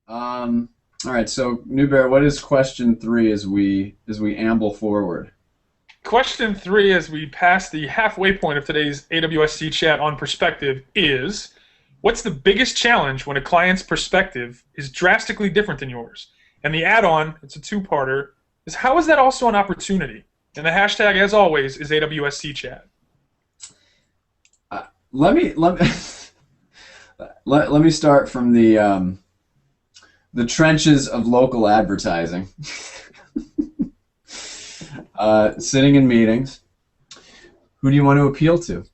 All right, so Newbear, what is question three as we amble forward? Question three, as we pass the halfway point of today's AWSC chat on perspective, is what's the biggest challenge when a client's perspective is drastically different than yours? And the add-on, it's a two-parter, is how is that also an opportunity? And the hashtag, as always, is AWSC chat. Let me let me start from the trenches of local advertising. Sitting in meetings, who do you want to appeal to?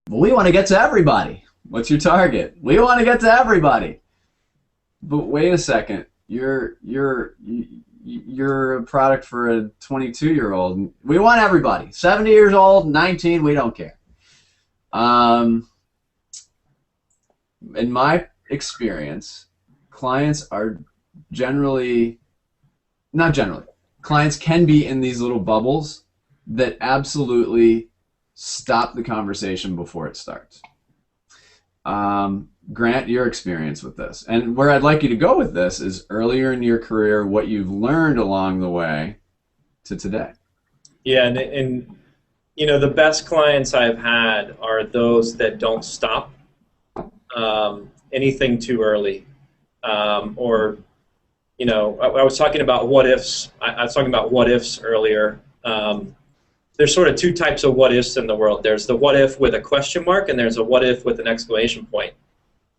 Well, we want to get to everybody. What's your target? We want to get to everybody. But wait a second, you're a product for a 22-year-old. We want everybody. 70 years old, 19, we don't care. In my experience, clients are generally, not generally, clients can be in these little bubbles that absolutely stop the conversation before it starts. Grant, your experience with this. And where I'd like you to go with this is earlier in your career, what you've learned along the way to today. Yeah, and you know, the best clients I've had are those that don't stop anything too early. Or, you know, I was talking about what ifs. I was talking about what ifs earlier. There's sort of two types of what ifs in the world. There's the what if with a question mark, and there's a what if with an exclamation point.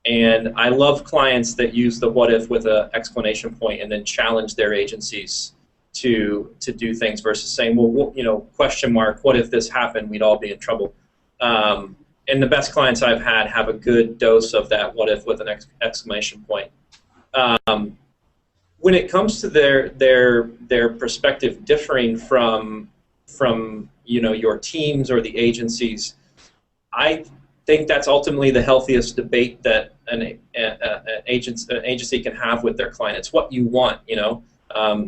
And I love clients that use the what if with an exclamation point and then challenge their agencies to do things versus saying, well, you know, question mark, what if this happened? We'd all be in trouble. And the best clients I've had have a good dose of that what if with an exclamation point. When it comes to their perspective differing from you know, your teams or the agencies, I think that's ultimately the healthiest debate that an agency can have with their client. It's what you want, you know.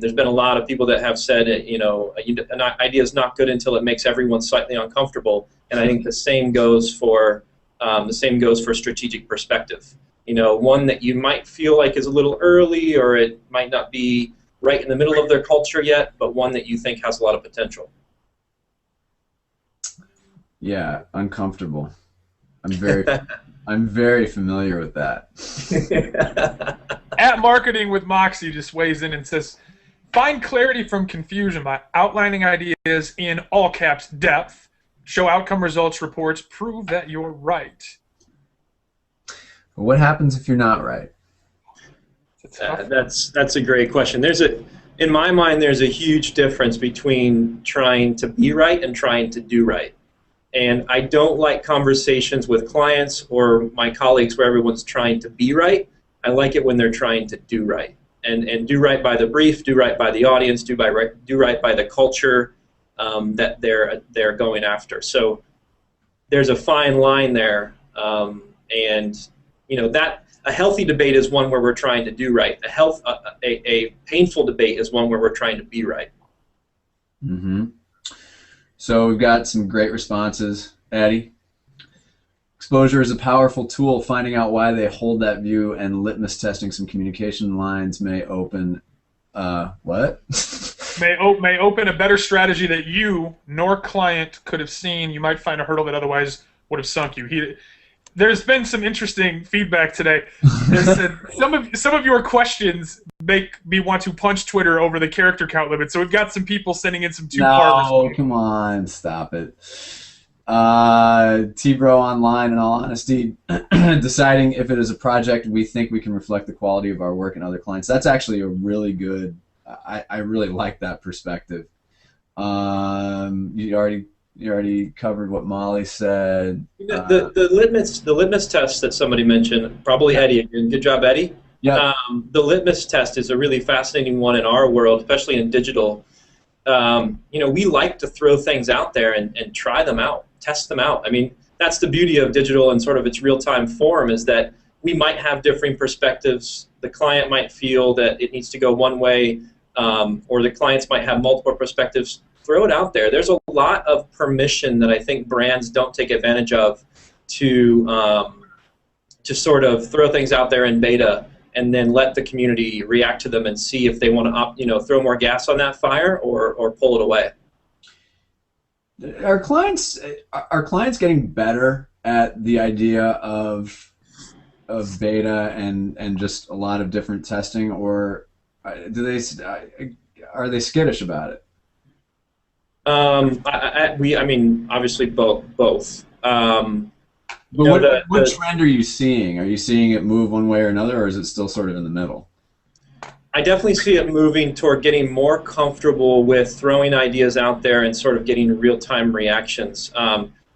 There's been a lot of people that have said, you know, an idea is not good until it makes everyone slightly uncomfortable, and I think the same goes for strategic perspective. You know, one that you might feel like is a little early, or it might not be right in the middle of their culture yet, but one that you think has a lot of potential. Yeah, uncomfortable. I'm very familiar with that. At Marketing with Moxie just weighs in and says, find clarity from confusion by outlining ideas in all caps depth. Show outcome results reports. Prove that you're right. What happens if you're not right? That's a great question. In my mind, there's a huge difference between trying to be right and trying to do right. And I don't like conversations with clients or my colleagues where everyone's trying to be right. I like it when they're trying to do right. And do right by the brief, do right by the audience, do right by the culture that they're going after. So there's a fine line there, and you know, that a healthy debate is one where we're trying to do right. A painful debate is one where we're trying to be right. Mm-hmm. So we've got some great responses. Addie, exposure is a powerful tool. Finding out why they hold that view and litmus testing some communication lines may open what? may open a better strategy that you nor client could have seen. You might find a hurdle that otherwise would have sunk you. There's been some interesting feedback today. some of your questions make me want to punch Twitter over the character count limit. So we've got some people sending in some two-part No, come on, stop it. T-Bro Online, in all honesty, deciding if it is a project we think we can reflect the quality of our work and other clients. That's actually a really good, I really like that perspective. You already covered what Molly said. The litmus test that somebody mentioned, probably Eddie again. Good job, Eddie. Yeah. The litmus test is a really fascinating one in our world, especially in digital. You know, we like to throw things out there and try them out, test them out. I mean, that's the beauty of digital and sort of its real-time form, is that we might have differing perspectives. The client might feel that it needs to go one way, or the clients might have multiple perspectives. Throw it out there. There's a lot of permission that I think brands don't take advantage of to sort of throw things out there in beta and then let the community react to them and see if they want to throw more gas on that fire or pull it away. Are clients getting better at the idea of beta and just a lot of different testing, or are they skittish about it? I mean, obviously both. But what trend are you seeing? Are you seeing it move one way or another, or is it still sort of in the middle? I definitely see it moving toward getting more comfortable with throwing ideas out there and sort of getting real-time reactions.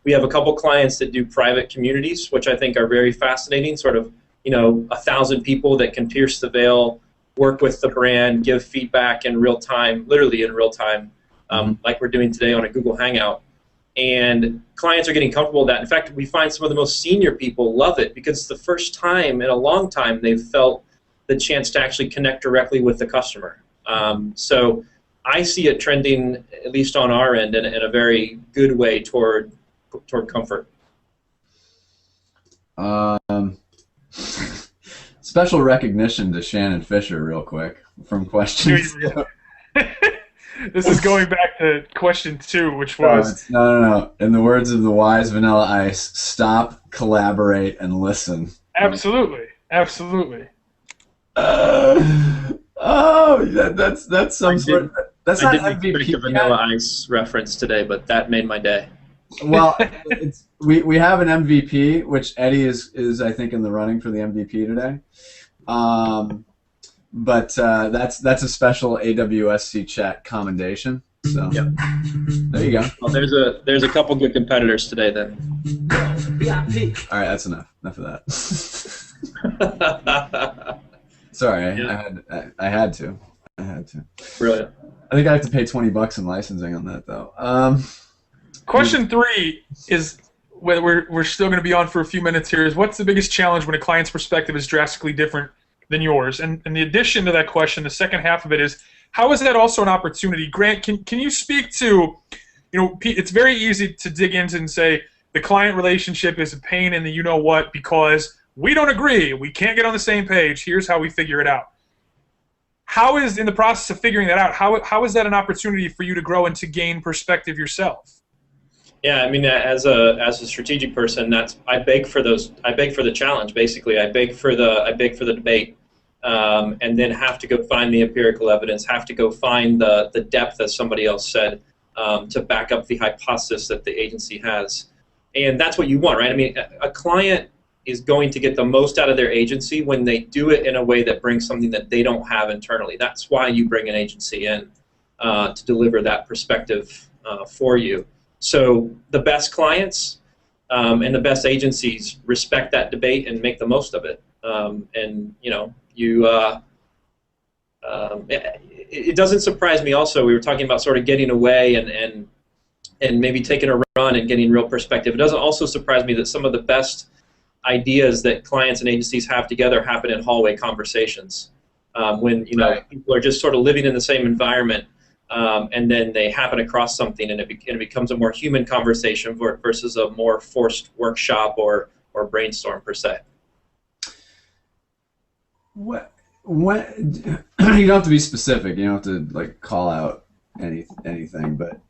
We have a couple clients that do private communities, which I think are very fascinating, sort of, 1,000 people that can pierce the veil, work with the brand, give feedback in real time, literally in real time, like we're doing today on a Google Hangout. And clients are getting comfortable with that. In fact, we find some of the most senior people love it because it's the first time in a long time they've felt the chance to actually connect directly with the customer. So I see it trending, at least on our end, in a very good way toward comfort. Special recognition to Shannon Fisher, real quick, from questions. This is going back to question 2, which was... No. In the words of the wise Vanilla Ice, stop, collaborate, and listen. Absolutely. That's some sort of... That's not I didn't make a Vanilla Ice reference today, but that made my day. Well, we have an MVP, which Eddie is I think in the running for the MVP today. But that's a special AWSC chat commendation. So yep. There you go. Well, there's a couple good competitors today then. All right, that's enough. Enough of that. Sorry, yeah. I had to. Brilliant. I think I have to pay $20 in licensing on that though. Question 3 is, whether we're still going to be on for a few minutes here, is what's the biggest challenge when a client's perspective is drastically different than yours? And the addition to that question, the second half of it is, how is that also an opportunity? Grant, can you speak to, it's very easy to dig into and say the client relationship is a pain in the you-know-what because we don't agree, we can't get on the same page, here's how we figure it out. How is, in the process of figuring that out, how is that an opportunity for you to grow and to gain perspective yourself? Yeah, I mean, as a strategic person, I beg for the challenge. Basically, I beg for the debate, and then have to go find the empirical evidence, have to go find the depth, as somebody else said, to back up the hypothesis that the agency has, and that's what you want, right? I mean, a client is going to get the most out of their agency when they do it in a way that brings something that they don't have internally. That's why you bring an agency in to deliver that perspective for you. So the best clients and the best agencies respect that debate and make the most of it. It doesn't surprise me also, we were talking about sort of getting away and maybe taking a run and getting real perspective. It doesn't also surprise me that some of the best ideas that clients and agencies have together happen in hallway conversations. When people are just sort of living in the same environment. And then they happen across something, and it becomes a more human conversation versus a more forced workshop or brainstorm per se. What you don't have to be specific. You don't have to like call out anything. But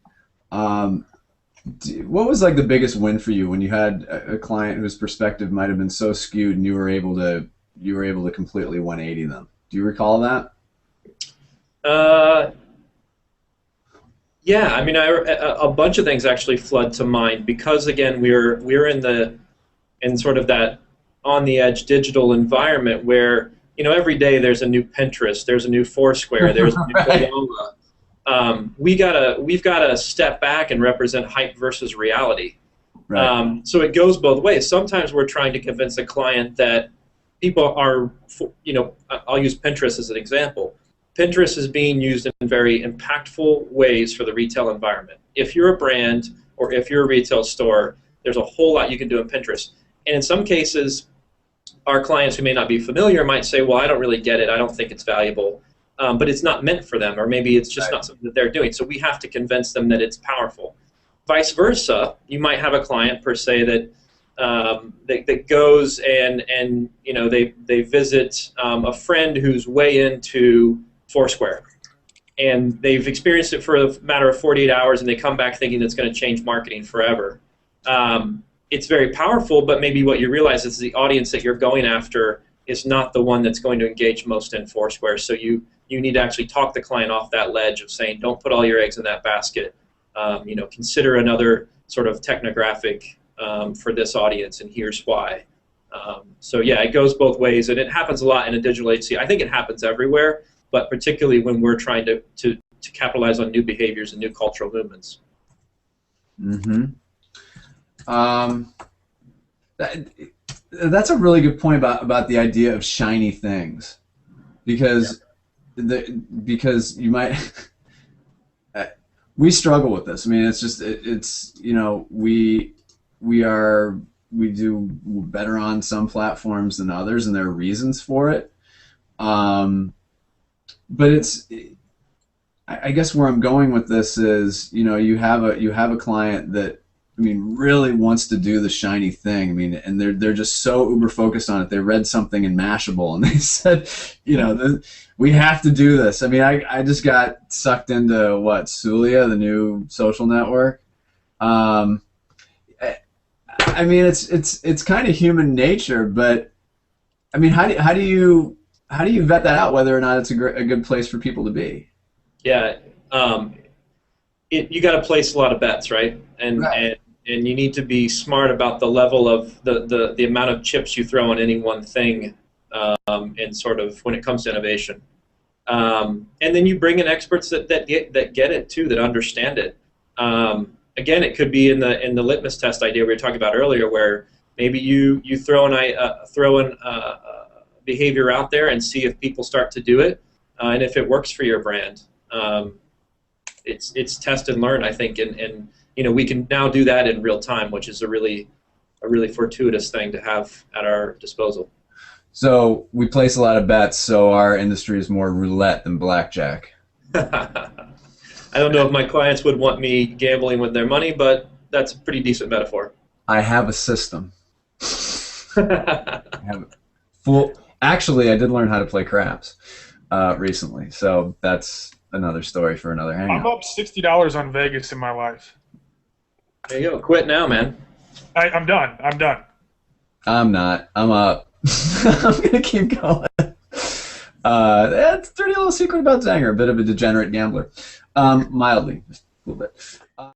what was like the biggest win for you when you had a client whose perspective might have been so skewed, and you were able to completely 180 them? Do you recall that? Yeah, I mean, a bunch of things actually flood to mind because, again, we're in sort of that on the edge digital environment where every day there's a new Pinterest, there's a new Foursquare, there's a new Lola. We've got to step back and represent hype versus reality. Right. So it goes both ways. Sometimes we're trying to convince a client that people are, I'll use Pinterest as an example. Pinterest is being used in very impactful ways for the retail environment. If you're a brand or if you're a retail store, there's a whole lot you can do in Pinterest. And in some cases, our clients who may not be familiar might say, well, I don't really get it. I don't think it's valuable. But it's not meant for them, or maybe it's just not something that they're doing. So we have to convince them that it's powerful. Vice versa, you might have a client per se that that goes and you know they visit a friend who's way into Foursquare, and they've experienced it for a matter of 48 hours, and they come back thinking it's going to change marketing forever. It's very powerful, but maybe what you realize is the audience that you're going after is not the one that's going to engage most in Foursquare. So you need to actually talk the client off that ledge of saying, don't put all your eggs in that basket. You know, consider another sort of technographic for this audience, and here's why. So yeah, it goes both ways, and it happens a lot in a digital agency. I think it happens everywhere, but particularly when we're trying to capitalize on new behaviors and new cultural movements. Mm-hmm. That's a really good point about the idea of shiny things, because because you might we struggle with this. I mean, it's just it's you know we do better on some platforms than others, and there are reasons for it. But I guess where I'm going with this is, you know, you have a client that, I mean, really wants to do the shiny thing. I mean, and they're just so uber focused on it. They read something in Mashable and they said, you know, we have to do this. I mean, I just got sucked into what, Sulia, the new social network. I mean, it's kind of human nature, but I mean, how do you vet that out, whether or not it's a good place for people to be? Yeah, you got to place a lot of bets, right? And you need to be smart about the level of the amount of chips you throw on any one thing, and sort of when it comes to innovation. And then you bring in experts that get it too, that understand it. Again, it could be in the litmus test idea we were talking about earlier, where maybe you throw an behavior out there and see if people start to do it, and if it works for your brand. It's test and learn, I think, and you know, we can now do that in real time, which is a really fortuitous thing to have at our disposal. So we place a lot of bets, so our industry is more roulette than blackjack. I don't know if my clients would want me gambling with their money, but that's a pretty decent metaphor. I have a system. Actually, I did learn how to play craps recently, so that's another story for another hangout. I'm up $60 on Vegas in my life. There you go. Quit now, man. I'm done. I'm done. I'm not. I'm up. I'm gonna keep going. That's a dirty little secret about Zanger. A bit of a degenerate gambler, mildly, just a little bit.